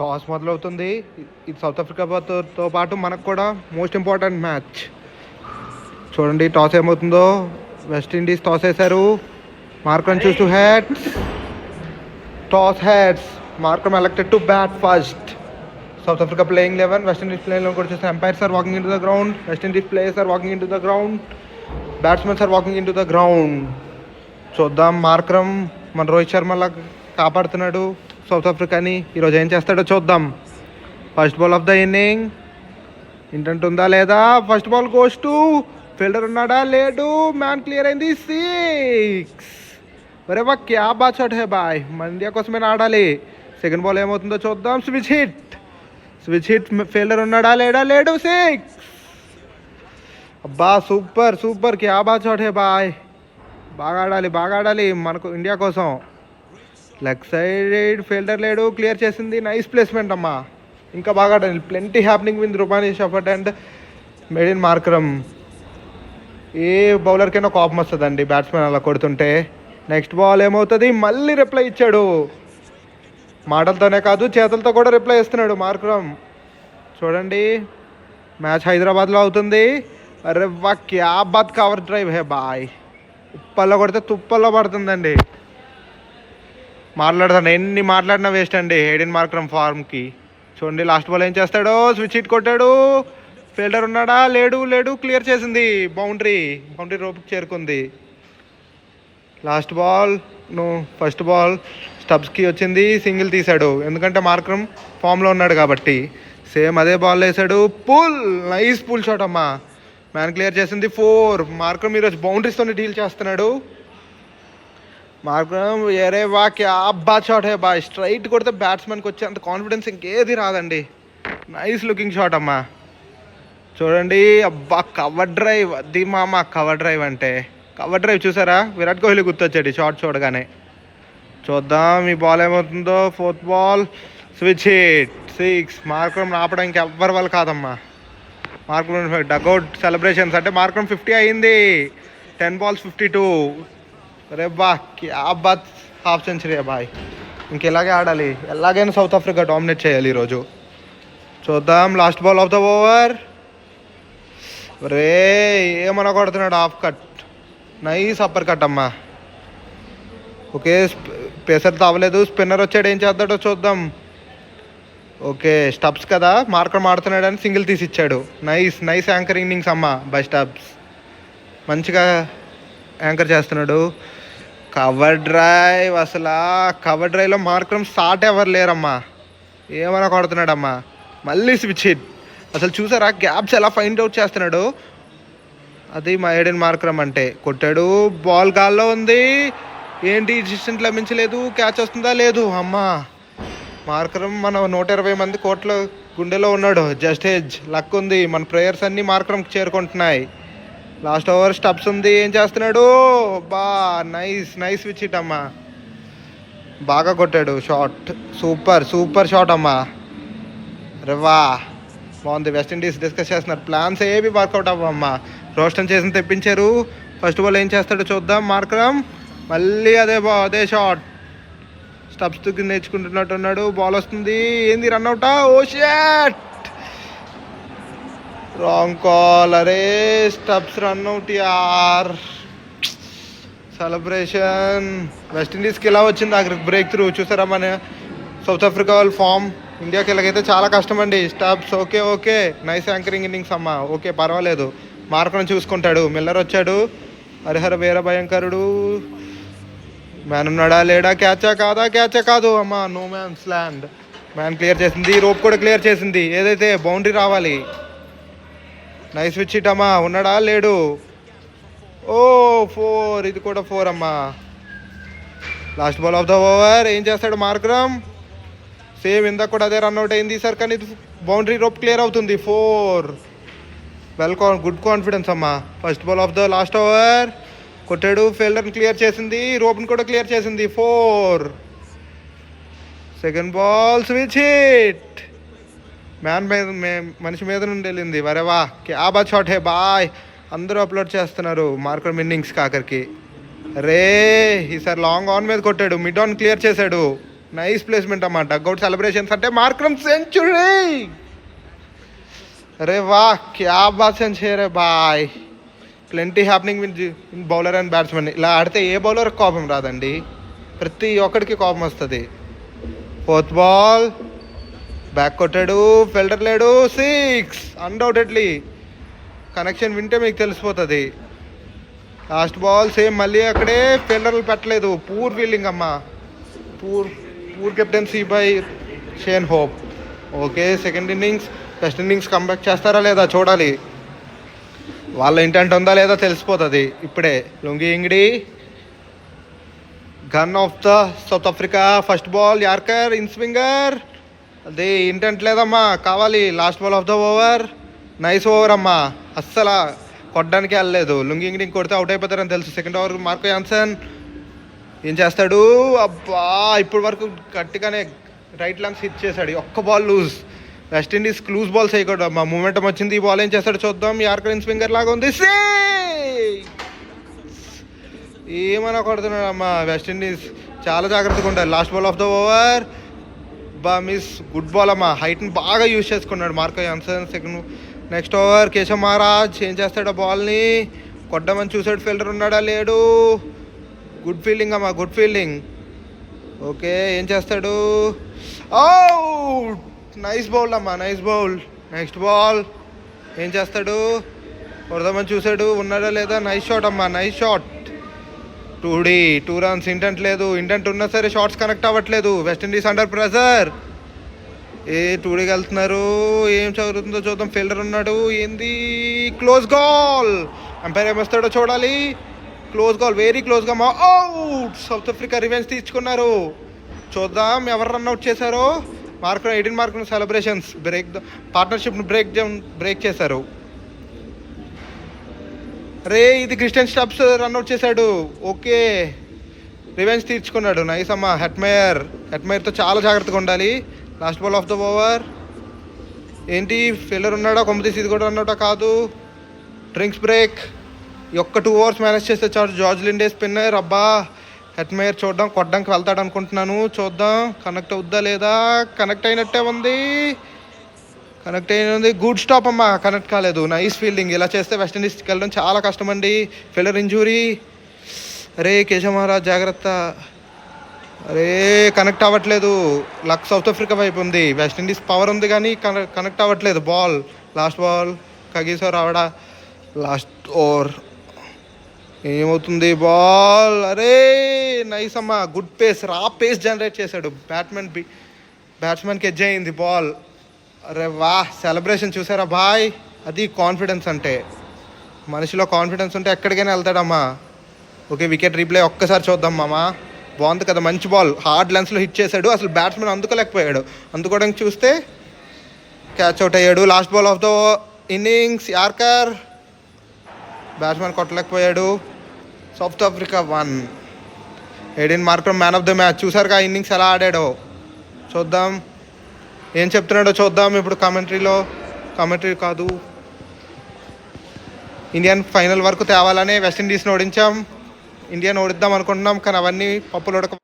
Toss మొదలవుతుంది. ఇది south ఆఫ్రికాతో పాటు మనకు కూడా మోస్ట్ ఇంపార్టెంట్ మ్యాచ్. చూడండి టాస్ ఏమవుతుందో. వెస్టిండీస్ టాస్ వేశారు. Markram choose to heads. Toss heads. Markram elected to bat first. South Africa playing 11, West Indies playing 11 కూడా చూస్తే umpires are walking in to the ground. West Indies players are walking in to the ground. Batsmens are walking in to the ground. చూద్దాం Markram మన Rohit శర్మలా కాపాడుతున్నాడు south ఆఫ్రికాని. ఈరోజు ఏం చేస్తాడో చూద్దాం. First ball of the inning. Intent ఉందా లేదా? First ball goes to fielder ఉన్నాడా లేడు. మ్యాన్ క్లియర్ అయింది. 6. అరే వా క్యా బాత్ షాట్ హే బాయ్. మన ఇండియా కోసమే ఆడాలి. సెకండ్ బాల్ ఏమవుతుందో చూద్దాం. Switch hit. ఫీల్డర్ ఉన్నాడా లేడా? లేడు. 6. అబ్బా సూపర్ క్యా బాత్ షాట్ హే బాయ్. బాగా ఆడాలి మనకు ఇండియా కోసం. లెగ్ సైడ్ ఫీల్డర్ లేడు. క్లియర్ చేసింది. నైస్ ప్లేస్మెంట్ అమ్మా. ఇంకా బాగా ఆడాలి. ప్లెంటీ హ్యాపెనింగ్ విత్ రూపాని షఫర్ట్ అండ్ మేడ్ ఇన్ మార్కరమ్. ఏ బౌలర్కైనా కోపం వస్తుందండి బ్యాట్స్మెన్ అలా కొడుతుంటే. నెక్స్ట్ బాల్ ఏమవుతుంది? మళ్ళీ రిప్లై ఇచ్చాడు. మాటలతోనే కాదు చేతులతో కూడా రిప్లై ఇస్తున్నాడు మార్కరమ్. చూడండి మ్యాచ్ హైదరాబాద్లో అవుతుంది. అరే వా క్యా బాత్ కవర్ డ్రైవ్ హే బాయ్. ఉప్పల్లో కొడితే తుప్పల్లో పడుతుందండి. ఎన్ని మాట్లాడినా వేస్ట్ అండి హెయిడెన్ మార్కరమ్ ఫార్మ్కి. చూడండి లాస్ట్ బాల్ ఏం చేస్తాడో. స్విచ్ హిట్ కొట్టాడు. ఫీల్డర్ ఉన్నాడా లేడు. క్లియర్ చేసింది. బౌండరీ రోప్కి చేరుకుంది. లాస్ట్ బాల్ ఫస్ట్ బాల్ స్టబ్స్కి వచ్చింది. సింగిల్ తీశాడు ఎందుకంటే మార్కరమ్ ఫామ్లో ఉన్నాడు కాబట్టి. సేమ్ అదే బాల్ వేసాడు. నైస్ పుల్ షాట్ అమ్మా. మ్యాన్ క్లియర్ చేసింది. 4. మార్కరమ్ ఈరోజు బౌండరీస్తో డీల్ చేస్తున్నాడు. మార్కరమ్ ఏరే వా క్యా బాత్ షాట్ హే బాయ్. స్ట్రైట్ కొడితే బ్యాట్స్మెన్కి వచ్చే అంత కాన్ఫిడెన్స్ ఇంకేది రాదండి. నైస్ లుకింగ్ షాట్ అమ్మా. చూడండి అబ్బా కవర్ డ్రైవ్. అది మామ కవర్ డ్రైవ్ అంటే. కవర్ డ్రైవ్ చూసారా? విరాట్ కోహ్లీ గుర్తొచ్చాడు షాట్ చూడగానే. చూద్దాం ఈ బాల్ ఏమవుతుందో. Fourth ball switch hit. 6. Markram ఆపడానికి ఎవ్వరి వాళ్ళు కాదమ్మా. మార్కరమ్ డగౌట్ సెలబ్రేషన్స్ అంటే మార్కరమ్ 50 అయింది. 10 balls 52. అరే బా క్యా బాత్ హాఫ్ సెంచరీ బాయ్. ఇంకెలాగే ఆడాలి. ఎలాగైనా సౌత్ ఆఫ్రికా డామినేట్ చేయాలి ఈరోజు. చూద్దాం last ball of the over. రే ఏమన్నా కొడుతున్నాడు. Half cut. Nice upper cut అమ్మా. ఓకే పేసర్ అవ్వలేదు. స్పిన్నర్ వచ్చాడు. ఏం చేద్దాడో చూద్దాం. ఓకే స్టబ్స్ కదా మార్కర్ ఆడుతున్నాడు అని సింగిల్ తీసి ఇచ్చాడు. నైస్ యాంకర్ ఇన్నింగ్స్ అమ్మా బై స్టబ్స్. మంచిగా యాంకర్ చేస్తున్నాడు. Cover drive. అసలు కవర్ డ్రైవ్లో మార్కరమ్ సాట్ ఎవరు లేరమ్మా. ఏమైనా కొడుతున్నాడమ్మా. మళ్ళీ స్విచ్ హిట్. అసలు చూసారా గ్యాప్స్ ఎలా ఫైండ్ అవుట్ చేస్తున్నాడు. అది మా హెయిడెన్ మార్కరమ్ అంటే. కొట్టాడు. బాల్ గాల్లో ఉంది. ఏంటి డిస్టెన్స్ లభించలేదు. క్యాచ్ వస్తుందా లేదు. అమ్మా మార్కరమ్ మన 120 మంది కోట్ల గుండెలో ఉన్నాడు. జస్ట్ హెజ్ లక్ ఉంది. మన ప్లేయర్స్ అన్నీ మార్కరమ్కి చేరుకుంటున్నాయి. లాస్ట్ ఓవర్ స్టబ్స్ ఉంది. ఏం చేస్తున్నాడు. బా నైస్ స్విచ్ హిట్ అమ్మా. బాగా కొట్టాడు షాట్. సూపర్ షాట్ అమ్మా. రేవా బాగుంది. వెస్టిండీస్ డిస్కస్ చేస్తున్నారు. ప్లాన్స్ ఏవి వర్కౌట్ అవ్వమ్మా. రోస్టన్ చేసి తెప్పించారు. ఫస్ట్ బాల్ ఏం చేస్తాడో చూద్దాం. మార్కరమ్ మళ్ళీ అదే షాట్. స్టబ్స్ నేర్చుకుంటున్నట్టున్నాడు. బాల్ వస్తుంది. ఏంది రన్అవుటా? ఓ షట్. Wrong call. అరే స్టబ్స్ రన్అవుట్ యార్. సెలబ్రేషన్. వెస్టిండీస్కి ఎలా వచ్చింది ఆఖరికి బ్రేక్ త్రూ. చూసారా మన సౌత్ ఆఫ్రికా వాళ్ళ ఫామ్. ఇండియాకి ఎలాగైతే చాలా కష్టం అండి. Stubbs okay nice anchoring innings అమ్మా. ఓకే పర్వాలేదు. మార్కరమ్ చూసుకుంటాడు. మిల్లర్ వచ్చాడు. హరిహర వీర భయంకరుడు. మ్యాన్ ఉన్నాడా లేడా? క్యాచా కాదు అమ్మా. No man's land. Man clear చేసింది. రోప్ కూడా క్లియర్ చేసింది. ఏదైతే బౌండరీ రావాలి. నైస్ స్విచ్ హిట్ అమ్మా. ఉన్నాడా లేడు. ఓ 4. ఇది కూడా 4 అమ్మా. Last ball of the over. ఏం చేస్తాడు మార్కరమ్? సేమ్ ఇందాక కూడా అదే రన్అట్ అయింది సార్. కానీ ఇది బౌండరీ రోప్ క్లియర్ అవుతుంది. 4. గుడ్ కాన్ఫిడెన్స్ అమ్మా. First ball of the last over. కొట్టాడు. ఫీల్డర్ని క్లియర్ చేసింది. రోప్ని కూడా క్లియర్ చేసింది. 4. Second ball switch hit. మనిషి మీద నుండి వెళ్ళింది. వరేవా క్యా బాత్ షాట్ హే బాయ్. అందరూ అప్లోడ్ చేస్తున్నారు మార్కరమ్ ఇన్నింగ్స్ కాకరికి. రే ఈసారి లాంగ్ ఆన్ మీద కొట్టాడు. మిడ్ ఆన్ క్లియర్ చేశాడు. నైస్ ప్లేస్మెంట్ అమ్మా. డగ్అవుట్ సెలబ్రేషన్స్ అంటే మార్క్రమ్ సెంచురీ. అరే వా, క్యా బాత్ century boy. Plenty happening in bowler and batsmen. ఇలా ఆడితే ఏ బౌలర్ కోపం రాదండి, ప్రతి ఒక్కడికి కోపం వస్తుంది. ఫోర్త్ బాల్, బ్యాక్ కొట్టాడు, ఫిల్డర్ లేడు, 6 అన్డౌటెడ్లీ. కనెక్షన్ వింటే మీకు తెలిసిపోతుంది. లాస్ట్ బాల్ సేమ్, మళ్ళీ అక్కడే ఫీల్డర్లు పెట్టలేదు. పూర్ ఫీల్డింగ్ అమ్మా, poor captaincy by Shane Hope. Okay, second innings, first innings comeback చేస్తారా లేదా చూడాలి. వాళ్ళ ఇంటెంట్ ఉందా లేదా తెలిసిపోతుంది ఇప్పుడే. Lungi Ngidi, gun of the South Africa. First ball yorker, in swinger. అది ఇంటెంట్ లేదమ్మా, కావాలి. Last ball of the over. Nice over అమ్మా, అస్సలు కొట్టడానికి వెళ్ళలేదు. లుంగి ఇంగిడి కొడితే అవుట్ అయిపోతారని తెలుసు. సెకండ్ ఓవర్ మార్కో జాన్సన్ ఏం చేస్తాడు? అబ్బా, ఇప్పటి వరకు గట్టిగానే రైట్ లాంగ్స్ హిట్ చేశాడు. ఒక్క బాల్ లూజ్. వెస్టిండీస్ క్లూజ్ బాల్స్ వేయకూడదు అమ్మా. మూమెంటం వచ్చింది. ఈ బాల్ ఏం చేస్తాడు చూద్దాం. యార్కర్ ఇన్ స్వింగర్ లాగా ఉంది. ఏమన్నా కొడుతున్నాడు అమ్మా. వెస్టిండీస్ చాలా జాగ్రత్తగా ఉండాలి. Last ball of the over. Miss. Good ball అమ్మా, హైట్ని బాగా యూజ్ చేసుకున్నాడు Marco Jansen. Second next over Keshav Maharaj ఏం చేస్తాడు? బాల్ని కొట్టమని చూసాడు. ఫీల్డర్ ఉన్నాడా లేడు. గుడ్ ఫీల్డింగ్ అమ్మా, గుడ్ ఫీల్డింగ్. ఓకే, ఏం చేస్తాడు? అవుట్. నైస్ బౌల్ అమ్మా, నైస్ బౌల్. నెక్స్ట్ బాల్ ఏం చేస్తాడు? కొడదామని చూసాడు, ఉన్నాడా లేదా? నైస్ షాట్ అమ్మా, నైస్ షాట్. 2 రన్స్. ఇంటెంట్ లేదు. ఇంటెంట్ ఉన్నా సరే షాట్స్ కనెక్ట్ అవ్వట్లేదు. West Indies under pressure. 2Dకి వెళ్తున్నారు. ఏం చదువుతుందో చూద్దాం. ఫీల్డర్ ఉన్నాడు. ఏంది? Close gall. అంపైర్ ఏమొస్తాడో చూడాలి. క్లోజ్ గాల్, వెరీ క్లోజ్గా. అవుట్. సౌత్ ఆఫ్రికా రివెంజ్ తీసుకున్నారు. చూద్దాం ఎవరు రన్అట్ చేశారో. 18 మార్కులు సెలబ్రేషన్స్ పార్ట్నర్షిప్ను బ్రేక్ చేశారు. రే, ఇది క్రిస్టియన్ స్టబ్స్ రన్అట్ చేశాడు. ఓకే, రివెంజ్ తీర్చుకున్నాడు. నైస్ అమ్మా. హెట్మేయర్తో చాలా జాగ్రత్తగా ఉండాలి. Last ball of the over. ఏంటి? ఫీల్డర్ ఉన్నాడా? కొమ్మతీసి ఇది కూడా రన్అటా? కాదు. Drinks break. ఈ ఒక్క 2 ఓవర్స్ మేనేజ్ చేస్తే చాలు. George Linde spinner. అబ్బా, హెట్మేయర్ చూద్దాం, కొట్టడానికి వెళ్తాడు అనుకుంటున్నాను. చూద్దాం కనెక్ట్ అవుద్దా లేదా. కనెక్ట్ అయినట్టే ఉంది. గుడ్ స్టాప్ అమ్మా, కనెక్ట్ కాలేదు. Nice fielding. ఇలా చేస్తే వెస్టిండీస్కి వెళ్ళడం చాలా కష్టం అండి. Fielder injury. అరే కేశవ్ మహారాజ్ జాగ్రత్త. అరే, కనెక్ట్ అవ్వట్లేదు. లక్ సౌత్ ఆఫ్రికా వైపు ఉంది. వెస్టిండీస్ పవర్ ఉంది కానీ కనెక్ట్ అవ్వట్లేదు. Ball, last ball. Kagiso Rabada. Last over ఏమవుతుంది? బాల్. అరే నైస్ అమ్మా, గుడ్ పేస్. పేస్ జనరేట్ చేశాడు. బ్యాట్స్మెన్కి ఎడ్జ్ అయింది బాల్. అరే వా, సెలబ్రేషన్ చూసారా బాయ్? అది కాన్ఫిడెన్స్ అంటే. మనిషిలో కాన్ఫిడెన్స్ ఉంటే ఎక్కడికైనా వెళ్తాడమ్మా. ఓకే, వికెట్ రీప్లే ఒక్కసారి చూద్దాం మామా. బాగుంది కదా, మంచి బాల్. హార్డ్ లెన్స్లో హిట్ చేశాడు. అసలు బ్యాట్స్మెన్ అందుకోలేకపోయాడు. అందుకోవడానికి చూస్తే క్యాచ్ అవుట్ అయ్యాడు. Last ball of the innings yorker. Batsmen కొట్టలేకపోయాడు. South Africa 1. 18 Markram man of the match. చూసారుగా ఇన్నింగ్స్ ఎలా ఆడాడో. చూద్దాం ఏం చెప్తున్నాడో చూద్దాం ఇప్పుడు కామెంటరీ కాదు. ఇండియన్ ఫైనల్ వరకు తేవాలని వెస్టిండీస్ని ఓడించాం. ఇండియాని ఓడిద్దాం అనుకుంటున్నాం, కానీ అవన్నీ పప్పులు ఉడక